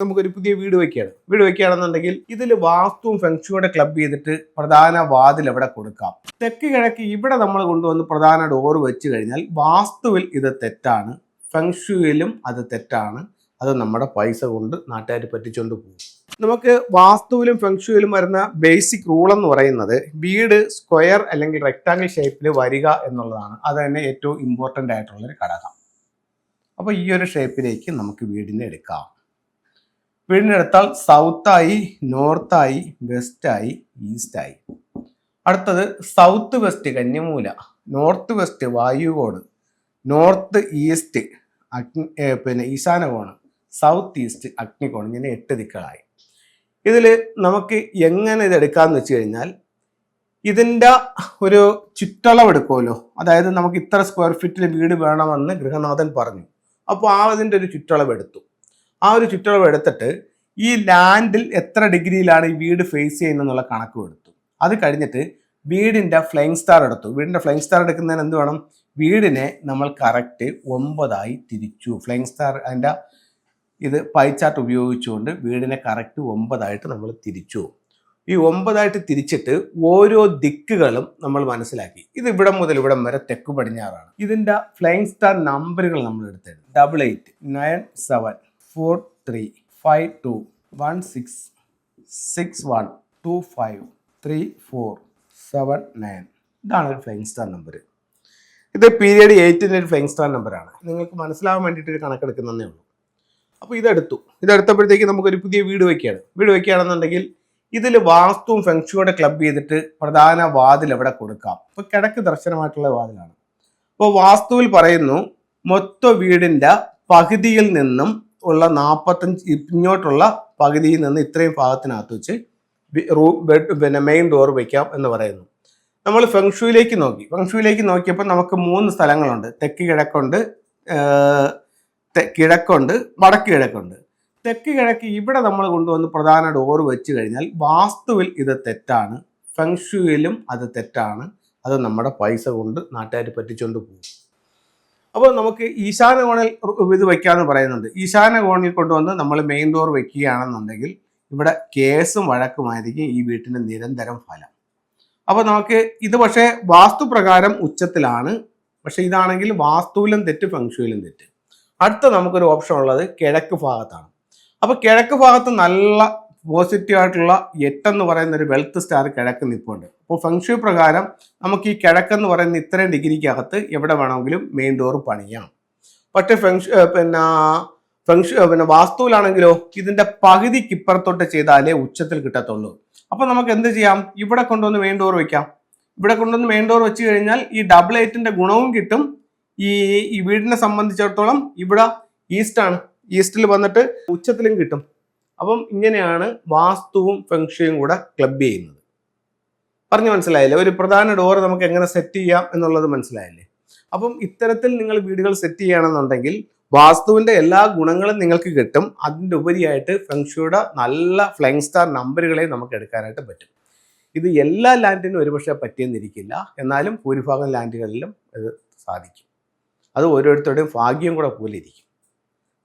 നമുക്കൊരു പുതിയ വീട് വെക്കുകയാണെന്നുണ്ടെങ്കിൽ ഇതിൽ വാസ്തുവും ഫെങ്ഷുയുടെ ക്ലബ് ചെയ്തിട്ട് പ്രധാന വാതിൽ എവിടെ കൊടുക്കാം. തെക്ക് കിഴക്ക് ഇവിടെ നമ്മൾ കൊണ്ടുവന്ന് പ്രധാന ഡോറ് വെച്ച് കഴിഞ്ഞാൽ വാസ്തുവിൽ ഇത് തെറ്റാണ്, ഫെങ്ഷുയിലും അത് തെറ്റാണ്. അത് നമ്മുടെ പൈസ കൊണ്ട് നാട്ടുകാർ പറ്റിച്ചുകൊണ്ട് പോകും. നമുക്ക് വാസ്തുവിലും ഫെങ്ഷുയിലും വരുന്ന ബേസിക് റൂൾ എന്ന് പറയുന്നത് വീട് സ്ക്വയർ അല്ലെങ്കിൽ റെക്ടാങ്കിൾ ഷേപ്പിൽ വരിക എന്നുള്ളതാണ്. അത് തന്നെ ഏറ്റവും ഇമ്പോർട്ടൻ്റ് ആയിട്ടുള്ളൊരു ഘടകം. അപ്പോൾ ഈ ഒരു ഷേപ്പിലേക്ക് നമുക്ക് വീടിനെ എടുക്കാം. വീടിനെടുത്താൽ സൗത്തായി, നോർത്തായി, വെസ്റ്റായി, ഈസ്റ്റായി. അടുത്തത് സൗത്ത് വെസ്റ്റ് കന്യമൂല, നോർത്ത് വെസ്റ്റ് വായുകോണ്, നോർത്ത് ഈസ്റ്റ് ഈശാനകോണ്, സൗത്ത് ഈസ്റ്റ് അഗ്നികോൺ. ഇങ്ങനെ 8 ദിക്കുകളായി. ഇതിൽ നമുക്ക് എങ്ങനെ ഇത് എടുക്കാമെന്ന് വെച്ച് കഴിഞ്ഞാൽ ഇതിൻ്റെ ഒരു ചുറ്റളവ് എടുക്കുമല്ലോ. അതായത് നമുക്ക് ഇത്ര സ്ക്വയർ ഫീറ്റിൽ വീട് വേണമെന്ന് ഗൃഹനാഥൻ പറഞ്ഞു. അപ്പോൾ അതിൻ്റെ ഒരു ചുറ്റളവ് എടുത്തു. ആ ഒരു ചുറ്റളവ് എടുത്തിട്ട് ഈ ലാൻഡിൽ എത്ര ഡിഗ്രിയിലാണ് ഈ വീട് ഫേസ് ചെയ്യുന്നതെന്നുള്ള കണക്കും എടുത്തു. അത് കഴിഞ്ഞിട്ട് വീടിൻ്റെ ഫ്ലൈങ് സ്റ്റാർ എടുത്തു. വീടിൻ്റെ ഫ്ലൈങ് സ്റ്റാർ എടുക്കുന്നതിന് എന്ത് വേണം? വീടിനെ നമ്മൾ കറക്റ്റ് 9 തിരിച്ചു. ഫ്ലൈങ് സ്റ്റാർ അതിൻ്റെ ഇത് പൈ ചാർട്ട് ഉപയോഗിച്ചുകൊണ്ട് വീടിനെ കറക്റ്റ് 9 നമ്മൾ തിരിച്ചു. ഈ 9 തിരിച്ചിട്ട് ഓരോ ദിക്കുകളും നമ്മൾ മനസ്സിലാക്കി. ഇത് ഇവിടം മുതൽ ഇവിടം വരെ തെക്ക് പടിഞ്ഞാറാണ്. ഇതിൻ്റെ ഫ്ലൈങ് സ്റ്റാർ നമ്പറുകൾ നമ്മൾ എടുത്തത് 88 97 43 52 16 61 25 34 79. ഇതാണ് ഒരു ഫ്ലൈങ് സ്റ്റാർ നമ്പർ. ഇത് പീരിയഡ് 8ൻ്റെ ഒരു ഫ്ലൈങ് സ്റ്റാർ നമ്പറാണ്. നിങ്ങൾക്ക് മനസ്സിലാവാൻ വേണ്ടിയിട്ട് ഒരു കണക്കെടുക്കുന്നതേ ഉള്ളൂ. അപ്പോൾ ഇതെടുത്തപ്പോഴത്തേക്ക് നമുക്കൊരു പുതിയ വീട് വെക്കുകയാണെന്നുണ്ടെങ്കിൽ ഇതിൽ വാസ്തുവും ഫെങ്ഷുയുടെ ക്ലബ് ചെയ്തിട്ട് പ്രധാന വാതിൽ എവിടെ കൊടുക്കാം. ഇപ്പോൾ കിഴക്ക് ദർശനമായിട്ടുള്ള വാതിലാണ്. അപ്പോൾ വാസ്തുവിൽ പറയുന്നു മൊത്ത വീടിൻ്റെ പകുതിയിൽ നിന്നും ഉള്ള 45 ഇങ്ങോട്ടുള്ള പകുതിയിൽ നിന്ന് ഇത്രയും ഭാഗത്തിനകത്ത് വെച്ച് മെയിൻ ഡോർ വയ്ക്കാം എന്ന് പറയുന്നു. നമ്മൾ ഫെങ്ഷുയിലേക്ക് നോക്കിയപ്പോൾ നമുക്ക് 3 സ്ഥലങ്ങളുണ്ട്. തെക്ക് കിഴക്കുണ്ട്, കിഴക്കുണ്ട്, വടക്ക് കിഴക്കുണ്ട്. തെക്ക് കിഴക്ക് ഇവിടെ നമ്മൾ കൊണ്ടുവന്ന് പ്രധാന ഡോറ് വെച്ച് കഴിഞ്ഞാൽ വാസ്തുവിൽ ഇത് തെറ്റാണ്, ഫെങ്ഷുയിലും അത് തെറ്റാണ്. അത് നമ്മുടെ പൈസ കൊണ്ട് നാട്ടുകാർ പറ്റിച്ചുകൊണ്ട് പോകും. അപ്പോൾ നമുക്ക് ഈശാന കോണിൽ ഇത് വയ്ക്കാമെന്ന് പറയുന്നുണ്ട്. ഈശാന കോണിൽ കൊണ്ടുവന്ന് നമ്മൾ മെയിൻ ഡോർ വയ്ക്കുകയാണെന്നുണ്ടെങ്കിൽ ഇവിടെ കേസും വഴക്കുമായിരിക്കും ഈ വീട്ടിൻ്റെ നിരന്തരം ഫലം. അപ്പോൾ നമുക്ക് ഇത് പക്ഷേ വാസ്തുപ്രകാരം ഉച്ചത്തിലാണ്. പക്ഷേ ഇതാണെങ്കിൽ വാസ്തുവിലും തെറ്റ്, ഫെങ്ഷുയിലും തെറ്റ്. അടുത്ത നമുക്കൊരു ഓപ്ഷൻ ഉള്ളത് കിഴക്ക് ഭാഗത്താണ്. അപ്പോൾ കിഴക്ക് ഭാഗത്ത് നല്ല പോസിറ്റീവ് ആയിട്ടുള്ള 8 എന്ന് പറയുന്ന ഒരു വെൽത്ത് സ്റ്റാർ കിഴക്ക് നിൽപ്പുണ്ട്. അപ്പോൾ ഫെങ്ഷു പ്രകാരം നമുക്ക് ഈ കിഴക്കെന്ന് പറയുന്ന ഇത്രയും ഡിഗ്രിക്കകത്ത് എവിടെ വേണമെങ്കിലും മെയിൻ ഡോർ പണിയാം. പക്ഷേ വാസ്തുവിലാണെങ്കിലോ ഇതിൻ്റെ പകുതിക്ക് ഇപ്പുറത്തോട്ട് ചെയ്താലേ ഉച്ചത്തിൽ കിട്ടത്തുള്ളൂ. അപ്പോൾ നമുക്ക് എന്ത് ചെയ്യാം? ഇവിടെ കൊണ്ടുവന്ന് മെയിൻ ഡോർ വയ്ക്കാം. ഇവിടെ കൊണ്ടുവന്ന് മെയിൻ ഡോർ വെച്ച് കഴിഞ്ഞാൽ ഈ 88ൻ്റെ ഗുണവും കിട്ടും. ഈ വീടിനെ സംബന്ധിച്ചിടത്തോളം ഇവിടെ ഈസ്റ്റാണ്, ഈസ്റ്റിൽ വന്നിട്ട് ഉച്ചത്തിലും കിട്ടും. അപ്പം ഇങ്ങനെയാണ് വാസ്തുവും ഫെങ്ഷുയും കൂടെ ക്ലബ് ചെയ്യുന്നത്. പറഞ്ഞു മനസ്സിലായില്ലേ? ഒരു പ്രധാന ഡോർ നമുക്ക് എങ്ങനെ സെറ്റ് ചെയ്യാം എന്നുള്ളത് മനസ്സിലായില്ലേ? അപ്പം ഇത്തരത്തിൽ നിങ്ങൾ വീടുകൾ സെറ്റ് ചെയ്യുകയാണെന്നുണ്ടെങ്കിൽ വാസ്തുവിൻ്റെ എല്ലാ ഗുണങ്ങളും നിങ്ങൾക്ക് കിട്ടും. അതിൻ്റെ ഉപരിയായിട്ട് ഫെങ്ഷുയുടെ നല്ല ഫ്ലൈങ് സ്റ്റാർ നമ്പറുകളെ നമുക്ക് എടുക്കാനായിട്ട് പറ്റും. ഇത് എല്ലാ ലാൻഡിനും ഒരുപക്ഷെ പറ്റിയെന്നിരിക്കില്ല, എന്നാലും ഭൂരിഭാഗം ലാൻഡുകളിലും ഇത് സാധിക്കും. അത് ഓരോരുത്തരുടെയും ഭാഗ്യം കൂടെ പോലെ ഇരിക്കും.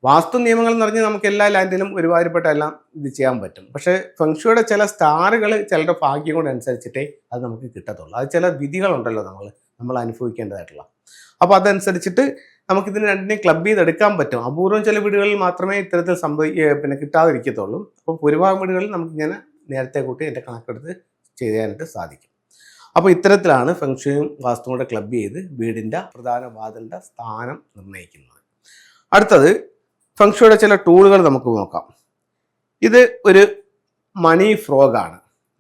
വാസ്തു നിയമങ്ങൾ എന്ന് പറഞ്ഞാൽ നമുക്ക് എല്ലാ ലാൻഡിലും ഒരുമാതിരിപ്പെട്ട എല്ലാം ഇത് ചെയ്യാൻ പറ്റും. പക്ഷേ ഫെങ്ഷുയുടെ ചില സ്റ്റാറുകൾ ചിലരുടെ ഭാഗ്യം കൊണ്ട് അനുസരിച്ചിട്ടേ അത് നമുക്ക് കിട്ടത്തുള്ളൂ. അത് ചില വിധികളുണ്ടല്ലോ നമ്മൾ അനുഭവിക്കേണ്ടതായിട്ടുള്ള. അപ്പോൾ അതനുസരിച്ചിട്ട് നമുക്കിതിന് രണ്ടിനെയും ക്ലബ് ചെയ്തെടുക്കാൻ പറ്റും. അപൂർവം ചില വീടുകളിൽ മാത്രമേ ഇത്തരത്തിൽ കിട്ടാതിരിക്കത്തുള്ളൂ. അപ്പോൾ ഭൂരിഭാഗം വീടുകളിൽ നമുക്കിങ്ങനെ നേരത്തെ കൂട്ടി എൻ്റെ കണക്കെടുത്ത് ചെയ്യാനായിട്ട് സാധിക്കും. അപ്പോൾ ഇത്തരത്തിലാണ് ഫെങ്ഷുയും വാസ്തുവും കൂടെ ക്ലബ് ചെയ്ത് വീടിൻ്റെ പ്രധാന വാതിലിൻ്റെ സ്ഥാനം നിർണ്ണയിക്കുന്നത്. അടുത്തത് ഫെങ്ഷുയുടെ ചില ടൂളുകൾ നമുക്ക് നോക്കാം. ഇത് ഒരു മണി ഫ്രോഗാണ്.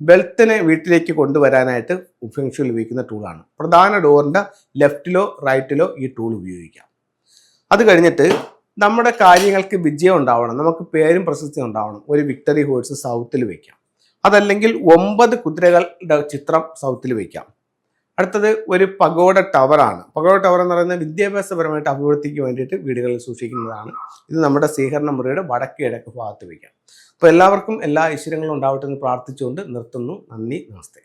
വെൽത്തിനെ വീട്ടിലേക്ക് കൊണ്ടുവരാനായിട്ട് ഫെങ്ഷുയിൽ ഉപയോഗിക്കുന്ന ടൂളാണ്. പ്രധാന ഡോറിൻ്റെ ലെഫ്റ്റിലോ റൈറ്റിലോ ഈ ടൂൾ ഉപയോഗിക്കാം. അത് കഴിഞ്ഞിട്ട് നമ്മുടെ കാര്യങ്ങൾക്ക് വിജയം ഉണ്ടാവണം, നമുക്ക് പേരും പ്രശസ്തി ഉണ്ടാവണം, ഒരു വിക്ടറി ഹോഴ്സ് സൗത്തിൽ വയ്ക്കാം. അതല്ലെങ്കിൽ 9 കുതിരകളുടെ ചിത്രം സൗത്തിൽ വയ്ക്കാം. അടുത്തത് ഒരു പഗോഡ ടവറാണ്. പഗോഡ ടവർ എന്ന് പറയുന്നത് വിദ്യാഭ്യാസപരമായിട്ട് അഭിവൃദ്ധിക്ക് വേണ്ടിയിട്ട് വീടുകളിൽ സൂക്ഷിക്കുന്നതാണ്. ഇത് നമ്മുടെ സ്വീകരണ മുറിയുടെ വടക്ക് കിഴക്ക് ഭാഗത്ത് വയ്ക്കാം. അപ്പോൾ എല്ലാവർക്കും എല്ലാ ഐശ്വര്യങ്ങളും ഉണ്ടാവട്ടെ എന്ന് പ്രാർത്ഥിച്ചുകൊണ്ട് നിർത്തുന്നു. നന്ദി, നമസ്തേ.